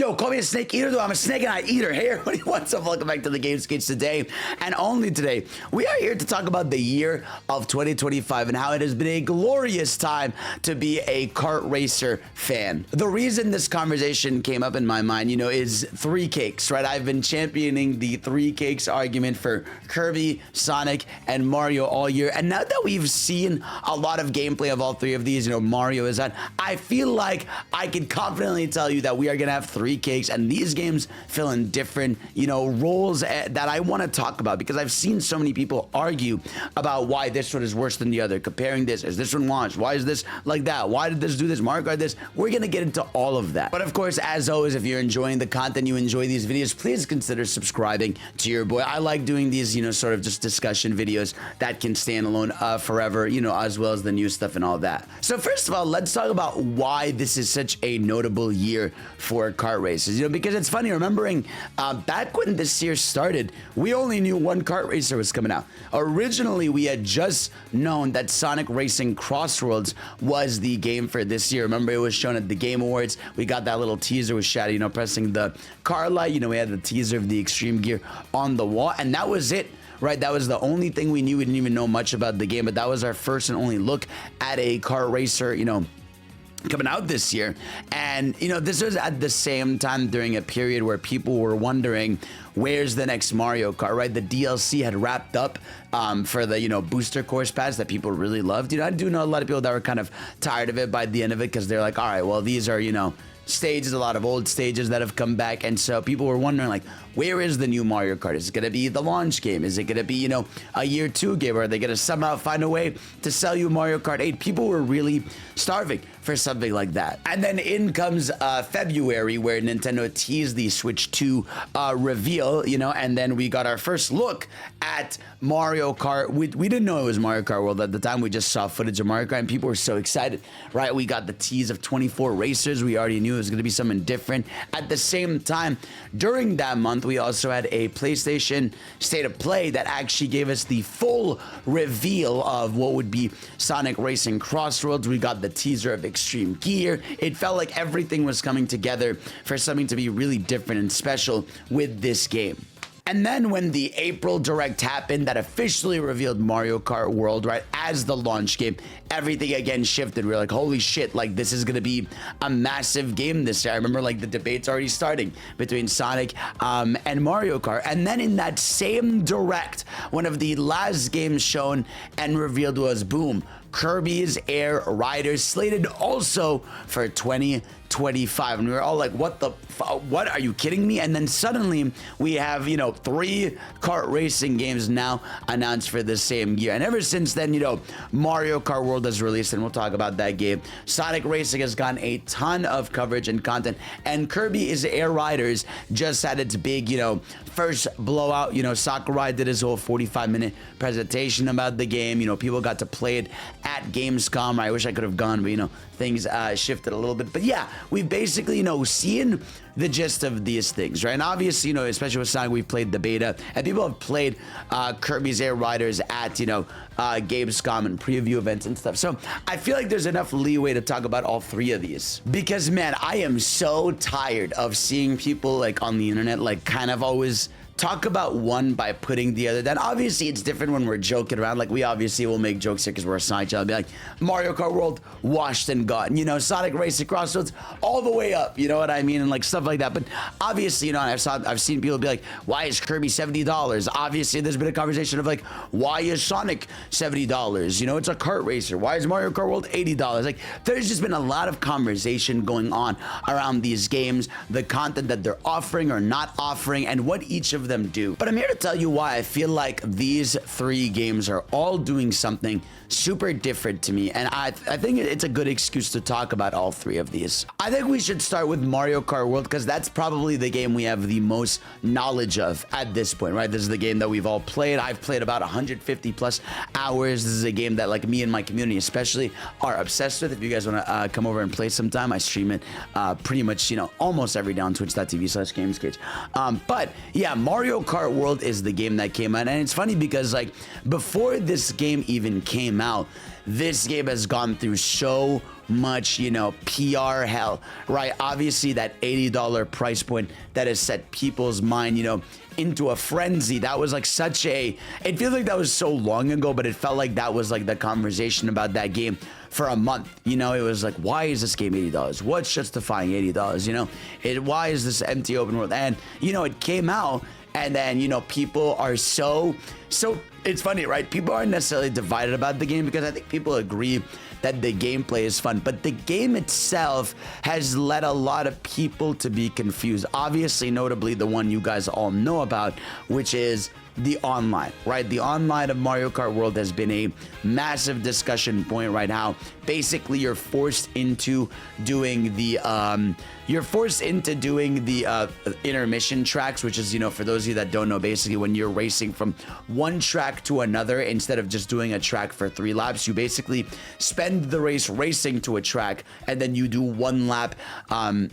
Yo, call me a snake eater, though. I'm a snake and I eat her. Hey, everybody, what's up? Welcome back to the Game Skates today. And only today, we are here to talk about the year of 2025 and how it has been a glorious time to be a kart racer fan. The reason this conversation came up in my mind, you know, is three cakes, right? I've been championing the three cakes argument for Kirby, Sonic, and Mario all year. And now that we've seen a lot of gameplay of all three of these, you know, Mario is on, I feel like I can confidently tell you that we are going to have three cakes, and these games fill in different, you know, roles that I want to talk about, because I've seen so many people argue about why this one is worse than the other, comparing this. Is this one launched? Why is this like that? Why did this do this? Mario Kart this? We're going to get into all of that. But of course, as always, if you're enjoying the content, you enjoy these videos, please consider subscribing to your boy. I like doing these, you know, sort of just discussion videos that can stand alone forever, you know, as well as the new stuff and all that. So first of all, let's talk about why this is such a notable year for kart races, you know, because it's funny remembering back when this year started, we only knew one kart racer was coming out. Originally, we had just known that Sonic Racing Crossroads was the game for this year. Remember, it was shown at the Game Awards. We got that little teaser with Shadow, you know, pressing the car light. You know, we had the teaser of the extreme gear on the wall, and that was it. Right, that was the only thing we knew. We didn't even know much about the game, but that was our first and only look at a kart racer, you know, coming out this year. And you know, this was at the same time during a period where people were wondering, where's the next Mario Kart, right? The DLC had wrapped up for the, you know, booster course pass that people really loved. You know, I do know a lot of people that were kind of tired of it by the end of it, because they're like, all right, well, these are, you know, stages, a lot of old stages that have come back. And so people were wondering, like, where is the new Mario Kart? Is it going to be the launch game? Is it going to be, you know, a year 2 game? Or are they going to somehow find a way to sell you Mario Kart 8? People were really starving for something like that. And then in comes February, where Nintendo teased the Switch 2 reveal, you know, and then we got our first look at Mario Kart. We didn't know it was Mario Kart World at the time. We just saw footage of Mario Kart, and people were so excited, right? We got the tease of 24 racers. We already knew it was going to be something different. At the same time, during that month, we also had a PlayStation State of Play that actually gave us the full reveal of what would be Sonic Racing Crossroads. We got the teaser of Extreme Gear. It felt like everything was coming together for something to be really different and special with this game. And then when the April Direct happened that officially revealed Mario Kart World, right, as the launch game, everything again shifted. We were like, holy shit, like, this is going to be a massive game this year. I remember, like, the debates already starting between Sonic and Mario Kart. And then in that same Direct, one of the last games shown and revealed was, boom, Kirby's Air Riders, slated also for 2025. And we were all like, what, are you kidding me? And then suddenly we have, you know, 3 kart racing games now announced for the same year. And ever since then, you know, Mario Kart World has released, and we'll talk about that game. Sonic Racing has gotten a ton of coverage and content, and Kirby's Air Riders just had its big, you know, first blowout. You know, Sakurai did his whole 45-minute presentation about the game. You know, people got to play it at Gamescom. I wish I could have gone, but, you know, things shifted a little bit. But yeah, we've basically, you know, seen the gist of these things, right? And obviously, you know, especially with Sonic, we've played the beta, and people have played Kirby's Air Riders at, you know, Gamescom and preview events and stuff. So I feel like there's enough leeway to talk about all 3 of these, because, man, I am so tired of seeing people, like, on the internet, like, kind of always talk about one by putting the other down. Obviously, it's different when we're joking around. Like, we obviously will make jokes here because we're a Sonic channel. Be like, Mario Kart World, washed and gone. You know, Sonic Racing Crossroads, all the way up. You know what I mean? And, like, stuff like that. But obviously, you know, I've seen people be like, why is Kirby $70? Obviously, there's been a conversation of, like, why is Sonic $70? You know, it's a kart racer. Why is Mario Kart World $80? Like, there's just been a lot of conversation going on around these games, the content that they're offering or not offering, and what each of them do. But I'm here to tell you why I feel like these 3 games are all doing something super different to me, and I think it's a good excuse to talk about all 3 of these. I think we should start with Mario Kart World, because that's probably the game we have the most knowledge of at this point, right? This is the game that we've all played. I've played about 150 plus hours. This is a game that, like, me and my community especially are obsessed with. If you guys want to come over and play sometime, I stream it pretty much, you know, almost every day on twitch.tv/gamescage. But yeah, Mario Mario Kart World is the game that came out, and it's funny because like before this game even came out, this game has gone through so much, you know, PR hell, right? Obviously that $80 price point that has set people's mind, you know, into a frenzy. That was like such a, it feels like that was so long ago, but it felt like that was like the conversation about that game for a month. You know, it was like, why is this game $80? What's justifying $80? You know, why is this empty open world? And, you know, it came out, and then, you know, people are so it's funny, right? People aren't necessarily divided about the game, because I think people agree that the gameplay is fun, but the game itself has led a lot of people to be confused. Obviously, notably the one you guys all know about, which is the online, right? The online of Mario Kart World has been a massive discussion point right now. Basically, you're forced into doing the intermission tracks, which is, you know, for those of you that don't know, basically when you're racing from one track to another, instead of just doing a track for 3 laps, you basically spend the race racing to a track, and then you do 1 lap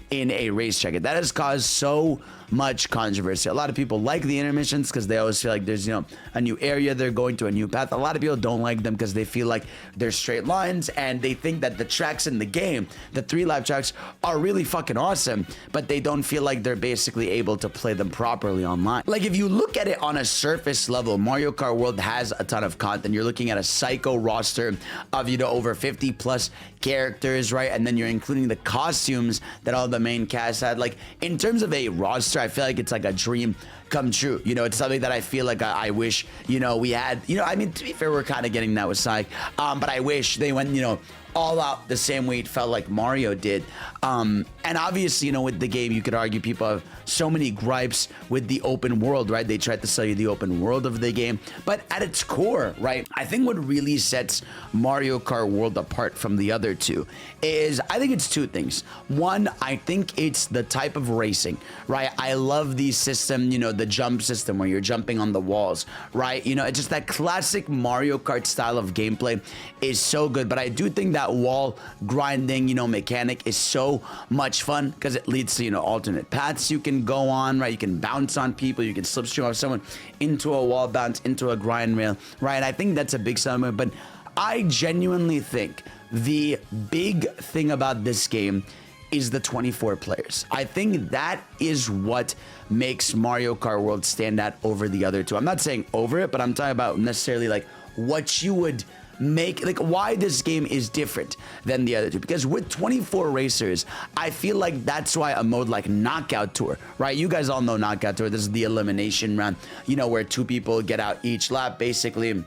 in a racetrack. And that has caused so much controversy. A lot of people like the intermissions because they always feel like there's, you know, a new area they're going to, a new path. A lot of people don't like them because they feel like they're straight lines, and they think that the tracks in the game, the 3-lap tracks, are really fucking awesome, but they don't feel like they're basically able to play them properly online. Like, if you look at it on a surface level, Mario Kart World has a ton of content. You're looking at a psycho roster of, you know, over 50 plus characters, right? And then you're including the costumes that all the main cast had. Like, in terms of a roster, I feel like it's like a dream come true. You know, it's something that I feel like I wish, you know, we had. You know, I mean, to be fair, we're kind of getting that with Sonic, but I wish they went, you know, all out the same way it felt like Mario did. And obviously, you know, with the game, you could argue people have so many gripes with the open world, right? They tried to sell you the open world of the game, but at its core, right, I think what really sets Mario Kart World apart from the other two is, I think it's 2 things. One, I think it's the type of racing, right? I love the system, you know, the jump system where you're jumping on the walls, right? You know, it's just that classic Mario Kart style of gameplay is so good, but I do think that wall grinding, you know, mechanic is so much fun because it leads to, you know, alternate paths you can go on, right? You can bounce on people, you can slipstream off someone into a wall bounce, into a grind rail, right? I think that's a big selling, but I genuinely think the big thing about this game is the 24 players. I think that is what makes Mario Kart World stand out over the other two. I'm not saying over it, but I'm talking about necessarily like what you would make, like why this game is different than the other two. Because with 24 racers, I feel like that's why a mode like Knockout Tour, right? You guys all know Knockout Tour. This is the elimination round, you know, where 2 people get out each lap basically,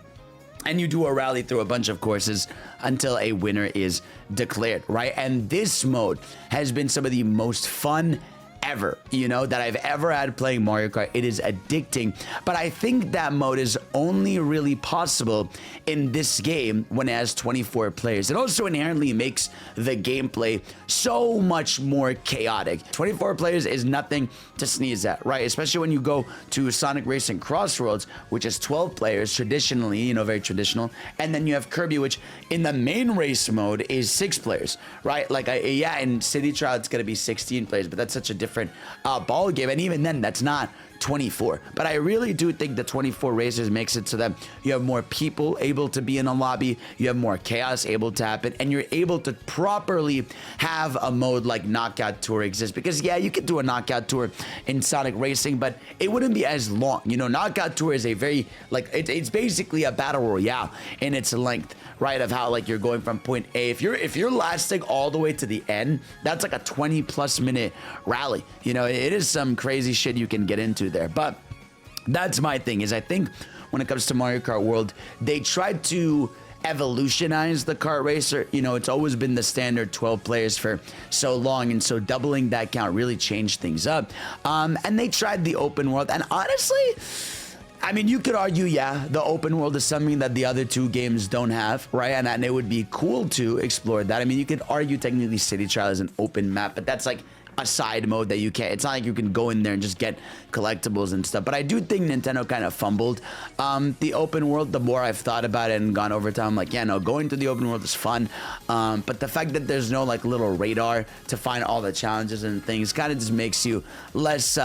and you do a rally through a bunch of courses until a winner is declared, right? And this mode has been some of the most fun ever, you know, that I've ever had playing Mario Kart. It is addicting, but I think that mode is only really possible in this game when it has 24 players. It also inherently makes the gameplay so much more chaotic. 24 players is nothing to sneeze at, right? Especially when you go to Sonic Racing Crossroads, which is 12 players traditionally, you know, very traditional, and then you have Kirby, which in the main race mode is 6 players, right? Like, yeah, in City Trial it's gonna be 16 players, but that's such a different ball game, and even then that's not 24. But I really do think the 24 racers makes it so that you have more people able to be in a lobby, you have more chaos able to happen, and you're able to properly have a mode like Knockout Tour exist. Because yeah, you could do a Knockout Tour in Sonic Racing, but it wouldn't be as long. You know, Knockout Tour is a very, like, it's basically a battle royale in its length, right? Of how, like, you're going from point A. If you're lasting all the way to the end, that's like a 20+ minute rally. You know, it is some crazy shit you can get into there. But that's my thing, is I think when it comes to Mario Kart World, they tried to evolutionize the kart racer. You know, it's always been the standard 12 players for so long, and so doubling that count really changed things up. And they tried the open world, and honestly, I mean, you could argue, yeah, the open world is something that the other 2 games don't have, right? And it would be cool to explore that. I mean, you could argue technically City Trial is an open map, but that's like a side mode that you can't. It's not like you can go in there and just get collectibles and stuff. But I do think Nintendo kind of fumbled the open world. The more I've thought about it and gone over time, I'm like, yeah, no, going to the open world is fun. But the fact that there's no like little radar to find all the challenges and things kind of just makes you less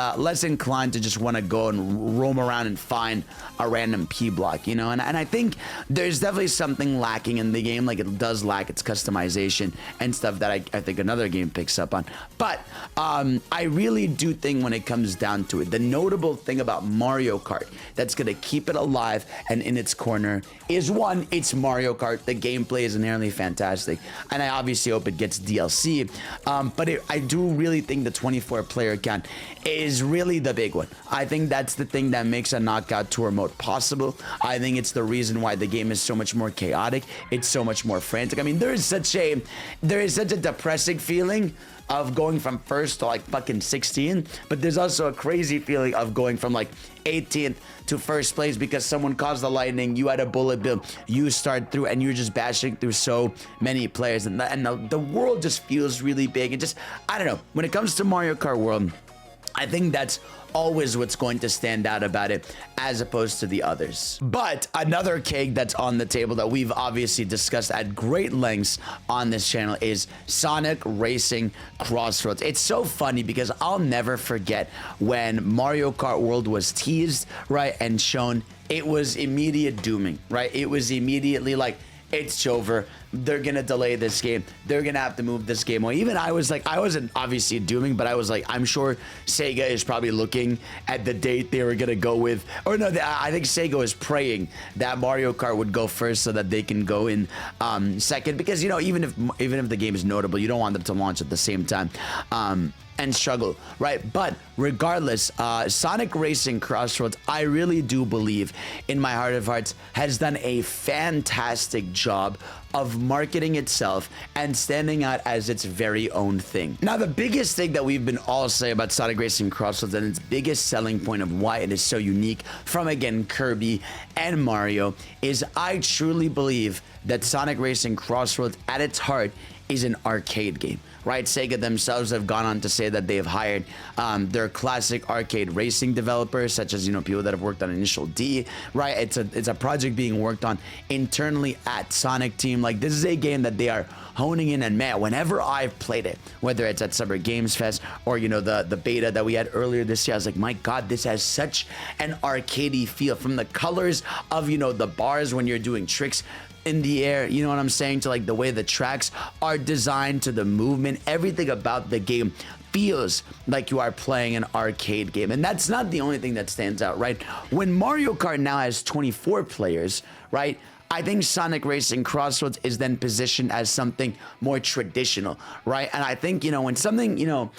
inclined to just want to go and roam around and find a random P block, you know. And I think there's definitely something lacking in the game. Like, it does lack its customization and stuff that I think another game picks up on. But I really do think when it comes down to it, the notable thing about Mario Kart that's going to keep it alive and in its corner is, one, it's Mario Kart. The gameplay is inherently fantastic, and I obviously hope it gets DLC. But I do really think the 24-player count is really the big one. I think that's the thing that makes a knockout tour mode possible. I think it's the reason why the game is so much more chaotic. It's so much more frantic. I mean, there is such a depressing feeling of going from first to like fucking 16, but there's also a crazy feeling of going from like 18th to first place because someone caused the lightning, you had a bullet bill, you start through, and you're just bashing through so many players, and the world just feels really big. And just, I don't know, when it comes to Mario Kart World, I think that's always what's going to stand out about it as opposed to the others. But another cake that's on the table that we've obviously discussed at great lengths on this channel is Sonic Racing Crossroads. It's so funny because I'll never forget when Mario Kart World was teased, right, and shown. It was immediate dooming, right? It was immediately like, it's over. They're gonna delay this game. They're gonna have to move this game away. Even I was like, I wasn't obviously dooming, but I was like, I'm sure Sega is probably looking at the date they were gonna go with. Or no, I think Sega is praying that Mario Kart would go first so that they can go in second. Because, you know, even if the game is notable, you don't want them to launch at the same time. And struggle, right? But regardless, Sonic Racing Crossroads, I really do believe, in my heart of hearts, has done a fantastic job of marketing itself and standing out as its very own thing. Now, the biggest thing that we've been all saying about Sonic Racing Crossroads and its biggest selling point of why it is so unique from, again, Kirby and Mario is I truly believe that Sonic Racing Crossroads at its heart is an arcade game, right? Sega themselves have gone on to say that they have hired their classic arcade racing developers, such as, you know, people that have worked on Initial D, right? It's a project being worked on internally at Sonic Team. Like, this is a game that they are honing in, and man, whenever I've played it, whether it's at Summer Games Fest or, you know, the beta that we had earlier this year, I was like, my God, this has such an arcadey feel, from the colors of, you know, the bars when you're doing tricks in the air, you know what I'm saying, to like the way the tracks are designed, to the movement. Everything about the game feels like you are playing an arcade game. And that's not the only thing that stands out, right? When Mario Kart now has 24 players, right, I think Sonic Racing Crossroads is then positioned as something more traditional, right? And I think, you know, when something, you know,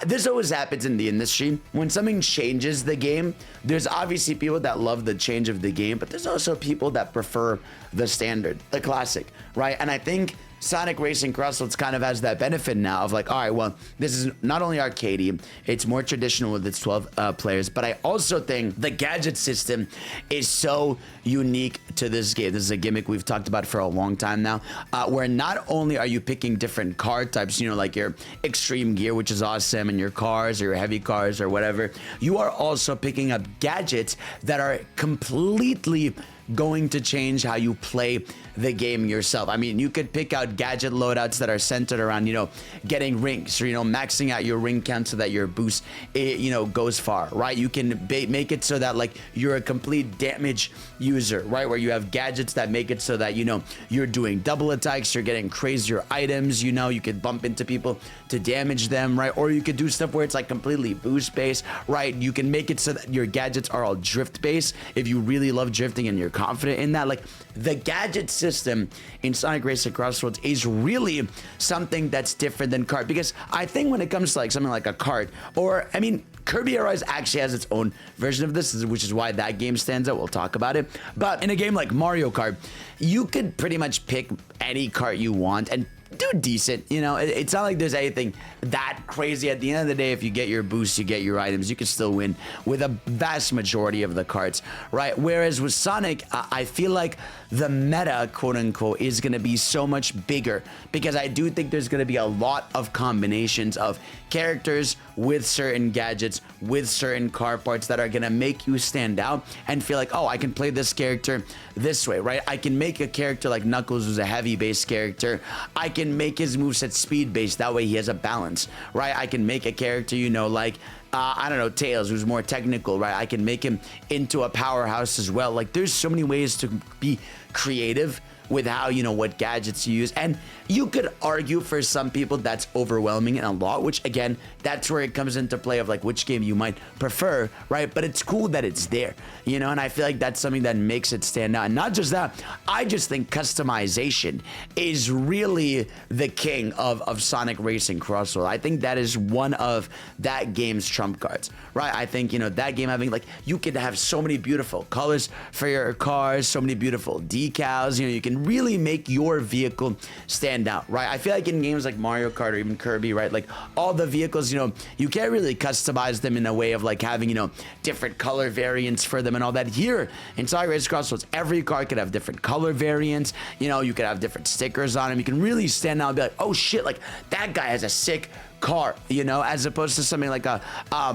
this always happens in the industry. When something changes the game, there's obviously people that love the change of the game, but there's also people that prefer the standard, the classic, right? And I think Sonic Racing Crossroads kind of has that benefit now of like, all right, well, this is not only arcadey, it's more traditional with its 12 players, but I also think the gadget system is so unique to this game. This is a gimmick we've talked about for a long time now, where not only are you picking different car types, you know, like your extreme gear, which is awesome, and your cars or your heavy cars or whatever, you are also picking up gadgets that are completely going to change how you play the game yourself. I mean, you could pick out gadget loadouts that are centered around, you know, getting rings, or, you know, maxing out your ring count so that your boost, you know, goes far, right? You can make it so that, like, you're a complete damage user, right? Where you have gadgets that make it so that, you know, you're doing double attacks, you're getting crazier items, you know, you could bump into people to damage them, right? Or you could do stuff where it's like completely boost based, right? You can make it so that your gadgets are all drift based if you really love drifting and you're confident in that. Like, the gadget system in Sonic Racing Crossroads is really something that's different than Kart, because I think when it comes to like something like a Kart, or I mean, Kirby Air Riders actually has its own version of this, which is why that game stands out. We'll talk about it. But in a game like Mario Kart, you could pretty much pick any kart you want and do decent. You know, it's not like there's anything that crazy. At the end of the day, if you get your boost, you get your items, you can still win with a vast majority of the carts, right? Whereas with Sonic, I feel like the meta, quote unquote, is going to be so much bigger, because I do think there's going to be a lot of combinations of characters with certain gadgets, with certain car parts that are going to make you stand out and feel like, oh, I can play this character this way, right? I can make a character like Knuckles, who's a heavy base character. I can make his moveset speed based. That way he has a balance, right? I can make a character, you know, like I don't know, Tails, who's more technical, right? I can make him into a powerhouse as well. Like, there's so many ways to be creative with how, you know, what gadgets you use. And you could argue for some people that's overwhelming and a lot, which again, that's where it comes into play of like which game you might prefer, right? But it's cool that it's there, you know, and I feel like that's something that makes it stand out. And not just that, I just think customization is really the king of Sonic Racing Crossroads. I think that is one of that game's trump cards, right? I think, you know, that game having like, you could have so many beautiful colors for your cars, so many beautiful decals, you know, you can really make your vehicle stand out, right? I feel like in games like Mario Kart or even Kirby, right, like all the vehicles, you know, you can't really customize them in a way of like having, you know, different color variants for them and all that. Here in Sonic Racing Crossroads, every car could have different color variants, you know, you could have different stickers on them. You can really stand out and be like, oh shit, like that guy has a sick car, you know, as opposed to something like a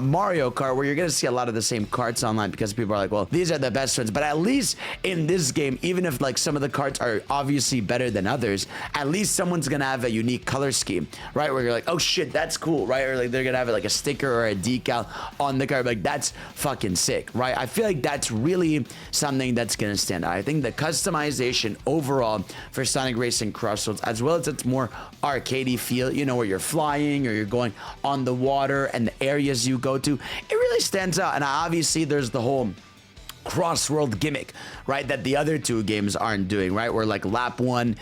Mario Kart, where you're gonna see a lot of the same carts online because people are like, well, these are the best ones. But at least in this game, even if like some of the carts are obviously better than others, at least someone's gonna have a unique color scheme, right? Where you're like, oh shit, that's cool, right? Or like they're gonna have like a sticker or a decal on the car, like that's fucking sick, right? I feel like that's really something that's gonna stand out. I think the customization overall for Sonic Racing Crossroads, as well as its more arcadey feel, you know, where you're flying or you're going on the water and the areas you go to, it really stands out. And obviously there's the whole Crossroad gimmick, right, that the other two games aren't doing, right? Where like lap 1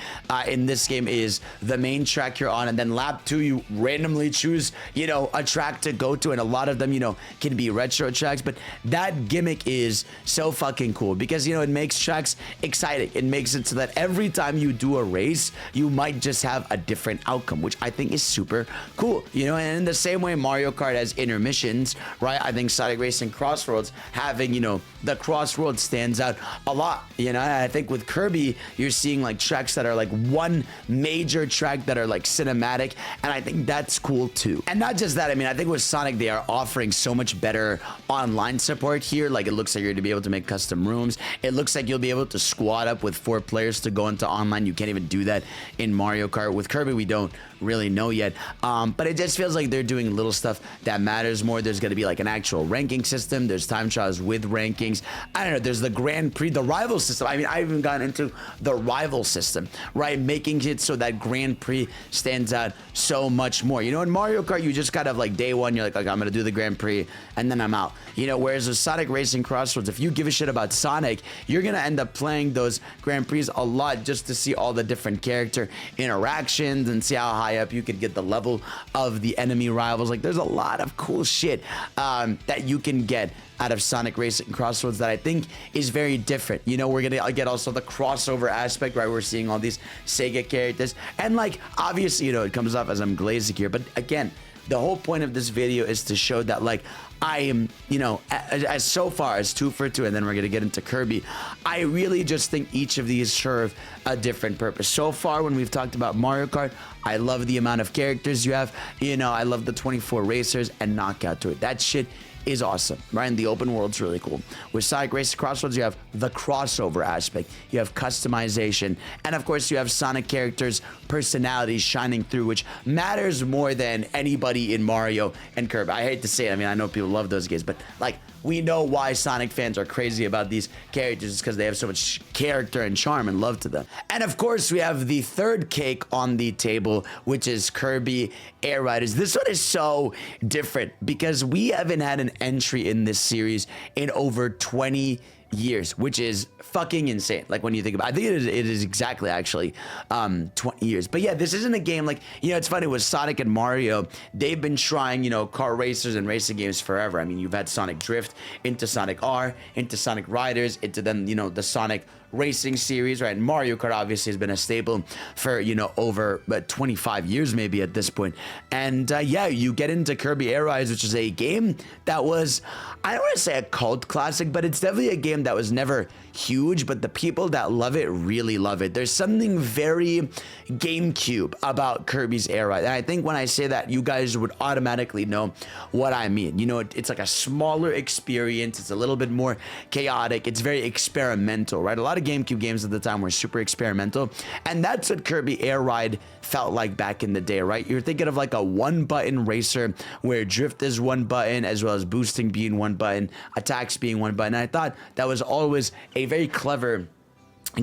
in this game is the main track you're on, and then lap 2 you randomly choose, you know, a track to go to, and a lot of them, you know, can be retro tracks. But that gimmick is so fucking cool because, you know, it makes tracks exciting. It makes it so that every time you do a race, you might just have a different outcome, which I think is super cool, you know. And in the same way Mario Kart has intermissions, right, I think Sonic Racing Crossroads having, you know, the Crossroads stands out a lot, you know. And I think with Kirby, you're seeing like tracks that are like one major track that are like cinematic, and I think that's cool too. And not just that, I mean, I think with Sonic, they are offering so much better online support here. Like, it looks like you're going to be able to make custom rooms. It looks like you'll be able to squad up with 4 players to go into online. You can't even do that in Mario Kart. With Kirby, we don't really know yet, but it just feels like they're doing little stuff that matters more. There's going to be like an actual ranking system. There's time trials with rankings. I don't know, there's the Grand Prix, the rival system. I mean, I even gotten into the rival system, right, making it so that Grand Prix stands out so much more. You know, in Mario Kart, you just kind of like day one, you're like, I'm gonna do the Grand Prix and then I'm out, you know. Whereas with Sonic Racing Crossroads, if you give a shit about Sonic, you're gonna end up playing those Grand Prix a lot just to see all the different character interactions and see how high up you could get the level of the enemy rivals. Like, there's a lot of cool shit that you can get out of Sonic Racing Crossroads that I think is very different. You know, we're gonna get also the crossover aspect, right? We're seeing all these Sega characters, and like, obviously, you know, it comes off as I'm glazing here, but again, the whole point of this video is to show that, like, I am, you know, as so far as 2 for 2, and then we're gonna get into Kirby, I really just think each of these serve a different purpose. So far, when we've talked about Mario Kart, I love the amount of characters you have. You know, I love the 24 racers and knockout to it. That shit is awesome, right? And the open world's really cool. With Sonic Racing Crossroads, you have the crossover aspect, you have customization, and of course you have Sonic characters' personalities shining through, which matters more than anybody in Mario and Kirby. I hate to say it, I mean, I know people love those games, but like, we know why Sonic fans are crazy about these characters. It's because they have so much character and charm and love to them. And of course, we have the third cake on the table, which is Kirby Air Riders. This one is so different because we haven't had an entry in this series in over 20 years, which is fucking insane. Like, when you think about it, I think it is exactly actually 20 years. But yeah, this isn't a game like, you know, it's funny with Sonic and Mario, they've been trying, you know, car racers and racing games forever. I mean, you've had Sonic Drift into Sonic R, into Sonic Riders, into then, you know, the Sonic racing series, right? Mario Kart obviously has been a staple for, you know, over 25 years maybe at this point. And yeah, you get into Kirby Air Riders, which is a game that was, I don't want to say a cult classic, but it's definitely a game that was never huge, but the people that love it really love it. There's something very GameCube about Kirby's Air Ride. And I think when I say that, you guys would automatically know what I mean. You know, it's like a smaller experience. It's a little bit more chaotic. It's very experimental, right? A lot of GameCube games at the time were super experimental. And that's what Kirby Air Ride felt like back in the day, right? You're thinking of like a one-button racer where drift is one button, as well as boosting being one button, attacks being one button. And I thought that was always a very clever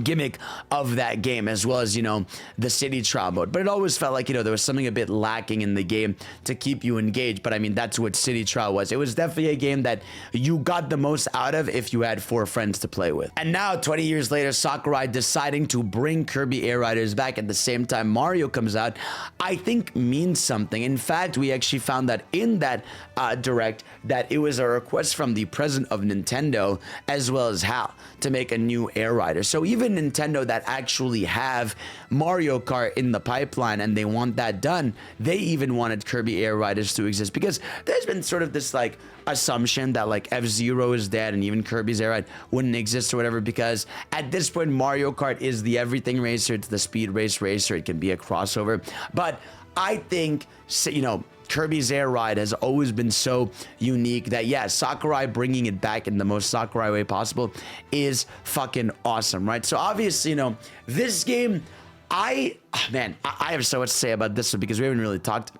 gimmick of that game, as well as, you know, the city trial mode. But it always felt like, you know, there was something a bit lacking in the game to keep you engaged. But I mean, that's what city trial was. It was definitely a game that you got the most out of if you had 4 friends to play with. And now 20 years later, Sakurai deciding to bring Kirby Air Riders back at the same time Mario comes out, I think means something. In fact, we actually found that in that direct that it was a request from the president of Nintendo as well as HAL to make a new Air Rider. So even Nintendo that actually have Mario Kart in the pipeline and they want that done, they even wanted Kirby Air Riders to exist, because there's been sort of this like assumption that like F-Zero is dead and even Kirby's Air Ride wouldn't exist or whatever, because at this point Mario Kart is the everything racer, it's the speed racer, it can be a crossover. But I think, you know, Kirby's Air Ride has always been so unique that, yeah, Sakurai bringing it back in the most Sakurai way possible is fucking awesome, right? So obviously, you know, this game, I have so much to say about this one because we haven't really talked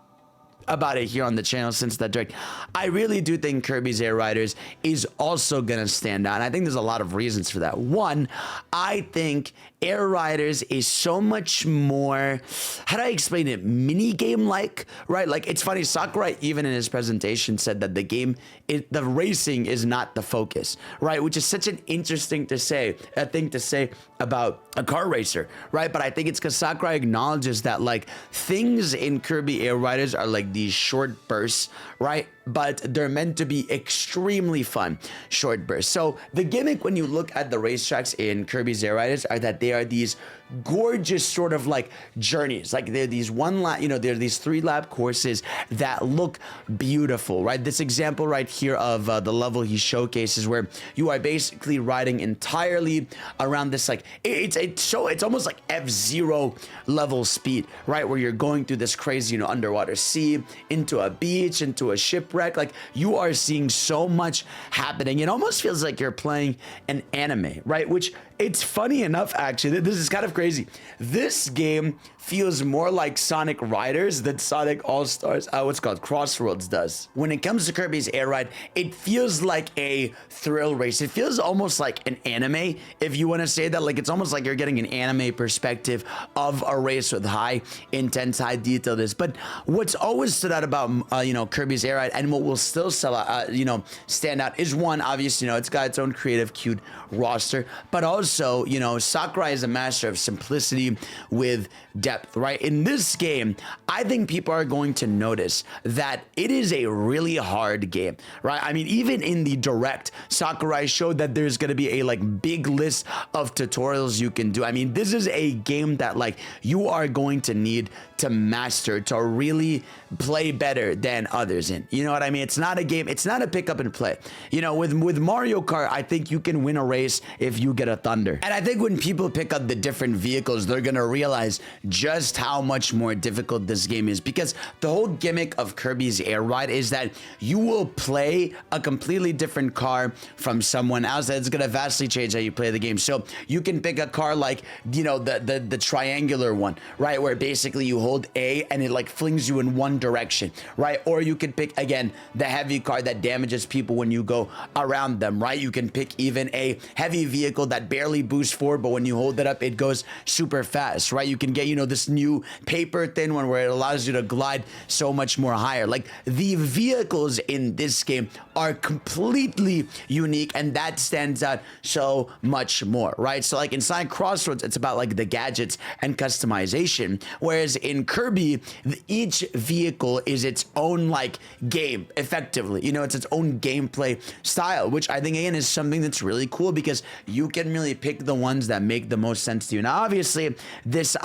about it here on the channel since that direct. I really do think Kirby's Air Riders is also gonna stand out, and I think there's a lot of reasons for that. One, I think Air Riders is so much more, how do I explain it, mini game like, right? Like, it's funny, Sakurai even in his presentation said that the game, the racing is not the focus, right? Which is such an interesting thing to say about a car racer, right? But I think it's because Sakurai acknowledges that like things in Kirby Air Riders are like these short bursts, right? But they're meant to be extremely fun short bursts. So the gimmick when you look at the racetracks in Kirby's Air Riders are that they are these gorgeous sort of like journeys. Like they're these they're these 3-lap courses that look beautiful, right? This example right here of the level he showcases where you are basically riding entirely around this, like it's almost like F-Zero level speed, right? Where you're going through this crazy, underwater sea, into a beach, into a shipwreck. Like you are seeing so much happening. It almost feels like you're playing an anime, right? Which it's funny enough, actually, this is kind of crazy. This game feels more like Sonic Riders than Sonic All-Stars, what's called Crossroads does. When it comes to Kirby's Air Ride, it feels like a thrill race. It feels almost like an anime, if you want to say that. Like it's almost like you're getting an anime perspective of a race with high intense, high detail. But what's always stood out about Kirby's Air Ride, and what will still stand out, is one, obviously, it's got its own creative, cute roster, but also, Sakurai is a master of simplicity with depth, right? In this game, I think people are going to notice that it is a really hard game, right? I mean, even in the direct, Sakurai showed that there's going to be a big list of tutorials you can do. I mean, this is a game that you are going to need to master to really play better than others in. You know what I mean? It's not a game, it's not a pick up and play. With Mario Kart, I think you can win a race if you get a Thunder. And I think when people pick up the different vehicles, they're gonna realize just how much more difficult this game is, because the whole gimmick of Kirby's Air Ride is that you will play a completely different car from someone else. That's gonna vastly change how you play the game. So you can pick a car like, the triangular one, right? Where basically you hold A and it flings you in one direction, right? Or you can pick, again, the heavy car that damages people when you go around them, right? You can pick even a heavy vehicle that barely boosts forward, but when you hold it up, it goes goes super fast, right? You can get, you know, this new paper thin one where it allows you to glide so much more higher. Like, the vehicles in this game are completely unique, and that stands out so much more, right? So like inside Crossroads, it's about like the gadgets and customization, whereas in Kirby, each vehicle is its own like game, effectively. You know, it's its own gameplay style, which I think again is something that's really cool because you can really pick the ones that make the most sense to you. Now, obviously, this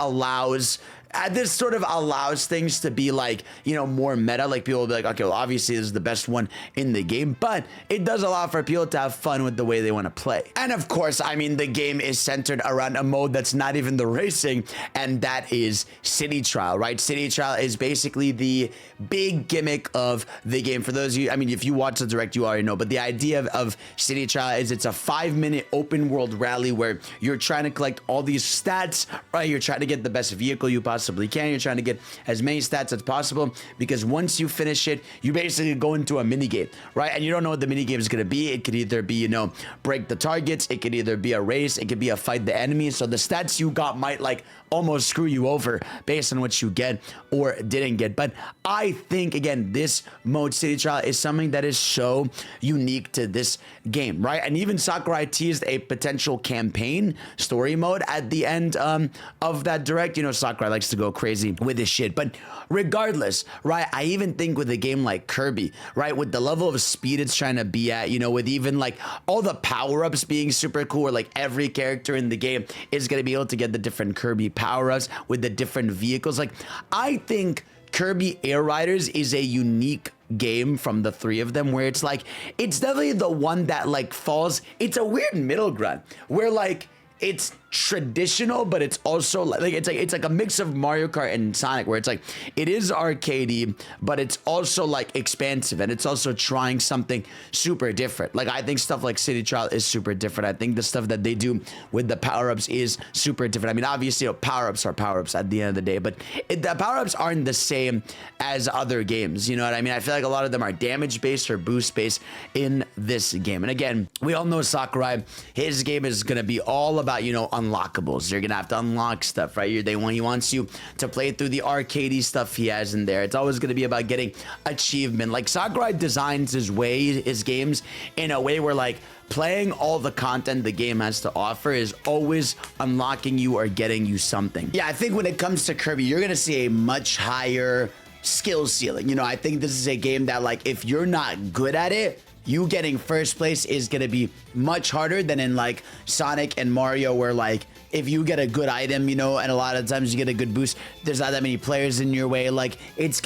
sort of allows things to be like, you know, more meta. Like, people will be like, okay, well, obviously this is the best one in the game, but it does allow for people to have fun with the way they want to play. And of course, I mean, the game is centered around a mode that's not even the racing, and that is City Trial, right? City Trial is basically the big gimmick of the game. For those of you, I mean, if you watch the direct, you already know, but the idea of City Trial is it's a 5-minute open world rally where you're trying to collect all these stats, right? You're trying to get the best vehicle you possibly can. You're trying to get as many stats as possible, because once you finish it, you basically go into a mini game, right? And you don't know what the mini game is going to be. It could either be, you know, break the targets. It could either be a race. It could be a fight the enemy. So the stats you got might like almost screw you over based on what you get or didn't get. But I think, again, this mode City Trial is something that is so unique to this game, right? And even Sakurai teased a potential campaign story mode at the end of that direct. You know, Sakurai likes to go crazy with this shit. But regardless, right, I even think with a game like Kirby, right, with the level of speed it's trying to be at, you know, with even like all the power-ups being super cool, where like every character in the game is going to be able to get the different Kirby power-ups with the different vehicles. Like, I think Kirby Air Riders is a unique game from the three of them, where it's like, it's definitely the one that like falls, it's a weird middle ground where like it's traditional, but it's also like it's like a mix of Mario Kart and Sonic, where it's like it is arcadey, but it's also like expansive, and it's also trying something super different. Like, I think stuff like City Trial is super different. I think the stuff that they do with the power-ups is super different. I mean, obviously, you know, power-ups are power-ups at the end of the day, but the power-ups aren't the same as other games. You know what I mean? I feel like a lot of them are damage-based or boost-based in this game. And again, we all know Sakurai, his game is going to be all about, you know, unlockables. You're gonna have to unlock stuff, right? He wants you to play through the arcadey stuff he has in there. It's always gonna be about getting achievement. Like, Sakurai designs his games in a way where like playing all the content the game has to offer is always unlocking you or getting you something. Yeah, I think when it comes to Kirby, you're gonna see a much higher skill ceiling. You know, I think this is a game that like, if you're not good at it, you getting first place is going to be much harder than in like Sonic and Mario, where like if you get a good item, you know, and a lot of times you get a good boost, there's not that many players in your way. Like, it's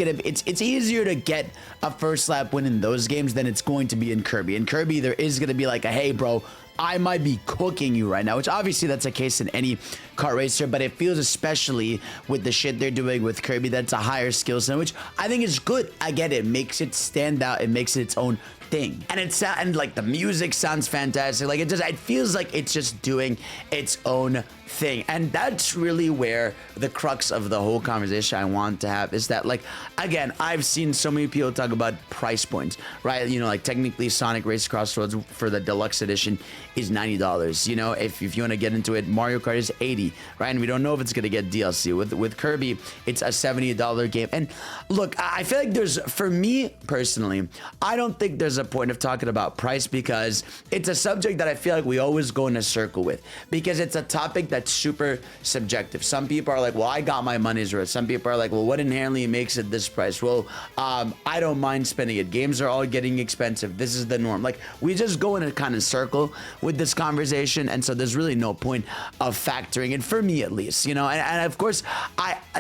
easier to get a first lap win in those games than it's going to be in Kirby. In Kirby, there is going to be like a, hey bro, I might be cooking you right now, which obviously that's a case in any kart racer, but it feels, especially with the shit they're doing with Kirby, that's a higher skill set, which I think is good. I get it. It makes it stand out. It makes it its own thing. And like the music sounds fantastic. Like, it feels like it's just doing its own thing. And that's really where the crux of the whole conversation I want to have is that, like, again, I've seen so many people talk about price points, right? You know, like technically Sonic Race Crossroads for the deluxe edition is $90. You know, if you want to get into it, Mario Kart is $80, right? And we don't know if it's going to get DLC. With Kirby, it's a $70 game. And look, I feel like for me personally, I don't think there's a point of talking about price, because it's a subject that I feel like we always go in a circle with, because it's a topic that's super subjective. Some people are like, well, I got my money's worth. Some people are like, well, what inherently makes it this price? Well, I don't mind spending it. Games are all getting expensive. This is the norm. Like, we just go in a kind of circle with this conversation, and so there's really no point of factoring it, for me at least, you know. And of course,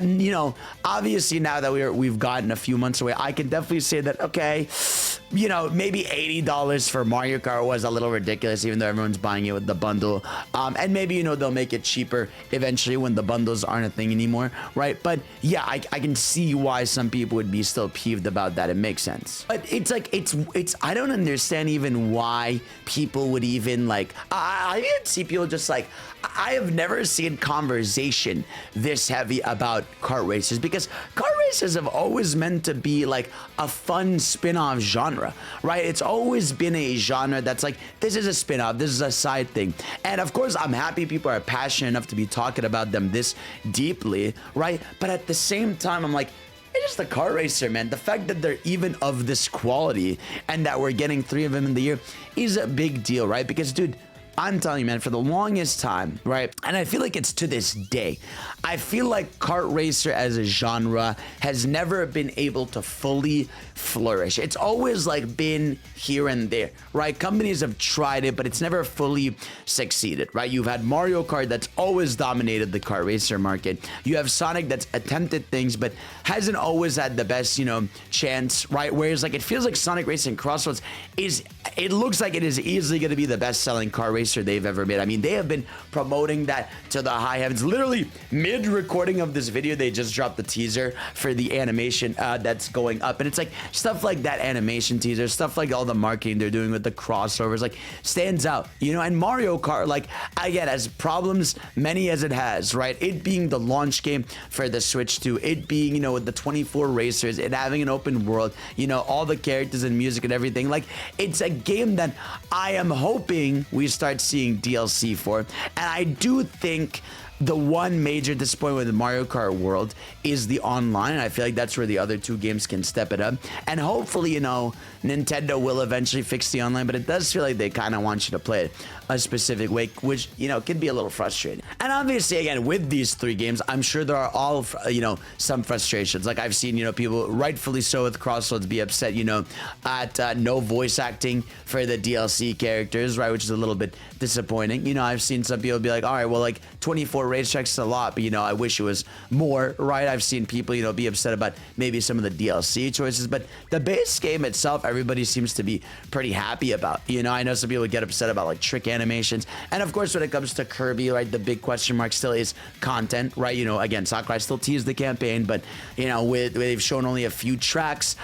you know, obviously now that we've gotten a few months away, I can definitely say that, okay, you know, maybe $80 for Mario Kart was a little ridiculous, even though everyone's buying it with the bundle. And maybe, you know, they'll make it cheaper eventually when the bundles aren't a thing anymore, right? But yeah, I can see why some people would be still peeved about that. It makes sense. But it's like, I don't understand even why people would even like, I even see people just like, I have never seen conversation this heavy about kart races, because kart races have always meant to be like a fun spin-off genre, right? It's always been a genre that's like, this is a spin-off, this is a side thing. And of course, I'm happy people are passionate enough to be talking about them this deeply, right? But at the same time, I'm like, it's just a kart racer, man. The fact that they're even of this quality and that we're getting 3 of them in the year is a big deal, right? Because, dude, I'm telling you, man, for the longest time, right? And I feel like it's to this day, I feel like kart racer as a genre has never been able to fully flourish. It's always like been here and there, right? Companies have tried it, but it's never fully succeeded, right? You've had Mario Kart that's always dominated the kart racer market. You have Sonic that's attempted things, but hasn't always had the best, you know, chance, right? Whereas like, it feels like Sonic Racing Crossroads it looks like it is easily going to be the best selling kart racer they've ever made. I mean, they have been promoting that to the high heavens. Literally mid recording of this video, they just dropped the teaser for the animation that's going up. And it's like stuff like that animation teaser, stuff like all the marketing they're doing with the crossovers, like stands out, you know. And Mario Kart, like, again, as problems many as it has, right? It being the launch game for the Switch 2, it being, you know, with the 24 racers, it having an open world, you know, all the characters and music and everything. Like, it's a game that I am hoping we start seeing DLC for. And I do think the one major disappointment with Mario Kart World is the online. I feel like that's where the other 2 games can step it up. And hopefully, you know, Nintendo will eventually fix the online, but it does feel like they kind of want you to play it a specific way, which, you know, can be a little frustrating. And obviously, again, with these 3 games, I'm sure there are all, you know, some frustrations. Like I've seen, you know, people rightfully so with Crossroads be upset, you know, at no voice acting for the DLC characters, right? Which is a little bit disappointing. You know, I've seen some people be like, all right, well, like 24 racetracks is a lot, but, you know, I wish it was more, right? I've seen people, you know, be upset about maybe some of the DLC choices, but the base game itself, everybody seems to be pretty happy about. You know, I know some people get upset about like trick animations. And of course, when it comes to Kirby, right, the big question mark still is content, right? You know, again, Sakurai still teased the campaign, but, you know, they've shown only a few tracks,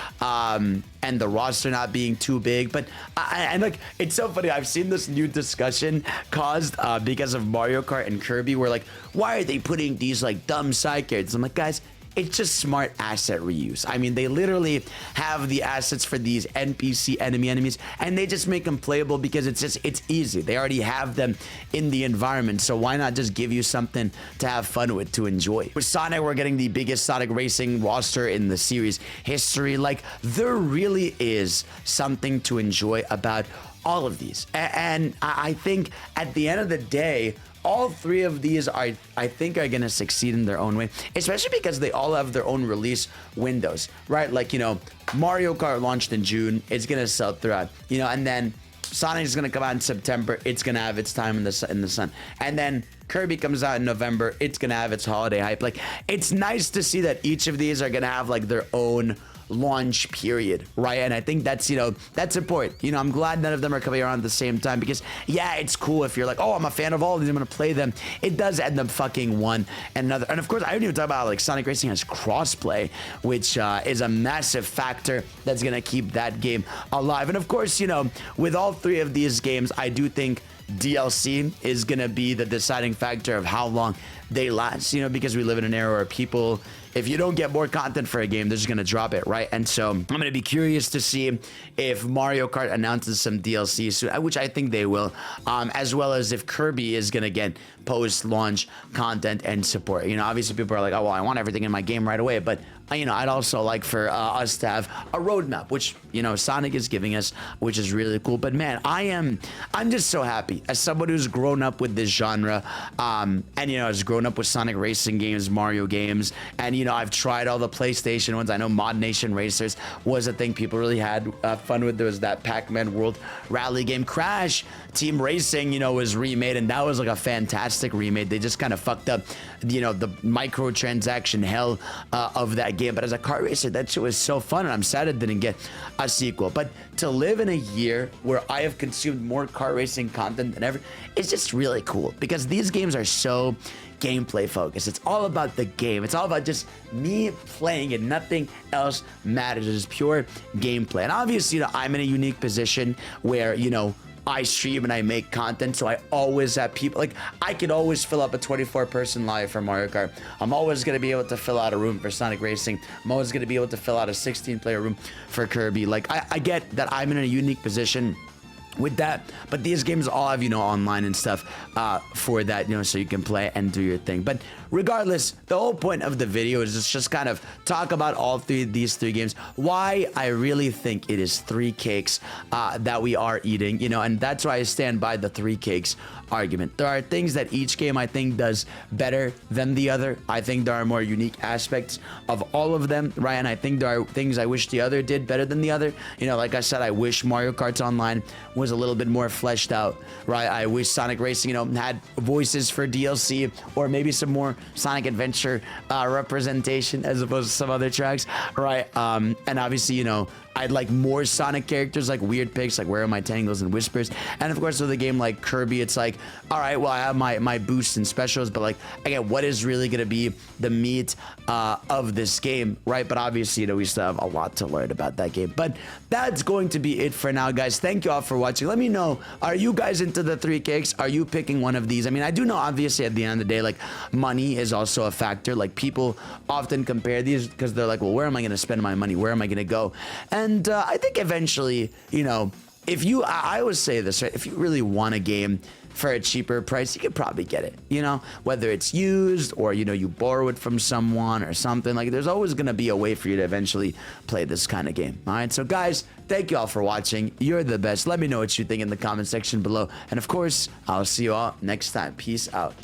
and the roster not being too big. But and like, it's so funny, I've seen this new discussion caused because of Mario Kart and Kirby, where like, why are they putting these like dumb side characters? I'm like, guys, it's just smart asset reuse. I mean, they literally have the assets for these NPC enemies, and they just make them playable because it's easy. They already have them in the environment, so why not just give you something to have fun with, to enjoy? With Sonic, we're getting the biggest Sonic Racing roster in the series history. Like, there really is something to enjoy about all of these. And I think at the end of the day, all 3 of these I think are going to succeed in their own way, especially because they all have their own release windows, right? Like, you know, Mario Kart launched in June. It's going to sell throughout, you know, and then Sonic is going to come out in September. It's going to have its time in the sun. And then Kirby comes out in November. It's going to have its holiday hype. Like, it's nice to see that each of these are going to have like their own launch period, right? And I think that's, you know, that's important. You know, I'm glad none of them are coming around at the same time, because yeah, it's cool if you're like, oh, I'm a fan of all of these, I'm gonna play them. It does end up fucking one and another. And of course, I didn't even talk about like Sonic Racing has crossplay, which is a massive factor that's gonna keep that game alive. And of course, you know, with all 3 of these games, I do think DLC is gonna be the deciding factor of how long they last, you know, because we live in an era where people, if you don't get more content for a game, they're just going to drop it, right? And so I'm going to be curious to see if Mario Kart announces some DLC soon, which I think they will, as well as if Kirby is going to get post-launch content and support. You know, obviously people are like, oh, well, I want everything in my game right away, but you know, I'd also like for us to have a roadmap, which, you know, Sonic is giving us, which is really cool. But man, I'm just so happy as someone who's grown up with this genre, and, you know, has grown up with Sonic Racing games, Mario games, and, you know, I've tried all the PlayStation ones. I know Mod Nation Racers was a thing people really had fun with. There was that Pac-Man World Rally game. Crash Team Racing, you know, was remade, and that was like a fantastic remake. They just kind of fucked up, you know, the microtransaction hell of that game. But as a kart racer, that shit was so fun, and I'm sad it didn't get a sequel. But to live in a year where I have consumed more kart racing content than ever is just really cool, because these games are so gameplay focused. It's all about the game. It's all about just me playing it. Nothing else matters. It's pure gameplay. And obviously, you know, I'm in a unique position where, you know, I stream and I make content, so I always have people, like, I could always fill up a 24-person live for Mario Kart. I'm always going to be able to fill out a room for Sonic Racing. I'm always going to be able to fill out a 16-player room for Kirby. Like, I get that I'm in a unique position with that, but these games all have, you know, online and stuff for that, you know, so you can play and do your thing. But regardless, the whole point of the video is just kind of talk about all these three games, why I really think it is three cakes that we are eating, you know, and that's why I stand by the three cakes argument. There are things that each game I think does better than the other. I think there are more unique aspects of all of them, right? And I think there are things I wish the other did better than the other. You know, like I said, I wish Mario Kart Online was a little bit more fleshed out, right? I wish Sonic Racing, you know, had voices for DLC, or maybe some more Sonic Adventure representation as opposed to some other tracks, right? And obviously, you know, I'd like more Sonic characters, like weird picks, like Where Are My Tangles and Whispers. And of course, with a game like Kirby, it's like, all right, well, I have my boosts and specials, but like, again, what is really going to be the meat of this game, right? But obviously, you know, we still have a lot to learn about that game. But that's going to be it for now, guys. Thank you all for watching. Let me know, are you guys into the three cakes? Are you picking one of these? I mean, I do know, obviously, at the end of the day, like, money is also a factor. Like, people often compare these because they're like, well, where am I going to spend my money? Where am I going to go? And I think eventually, you know, if you, I always say this, right? If you really want a game for a cheaper price, you could probably get it, you know, whether it's used or, you know, you borrow it from someone or something. Like, there's always going to be a way for you to eventually play this kind of game. All right. So guys, thank you all for watching. You're the best. Let me know what you think in the comment section below. And of course, I'll see you all next time. Peace out.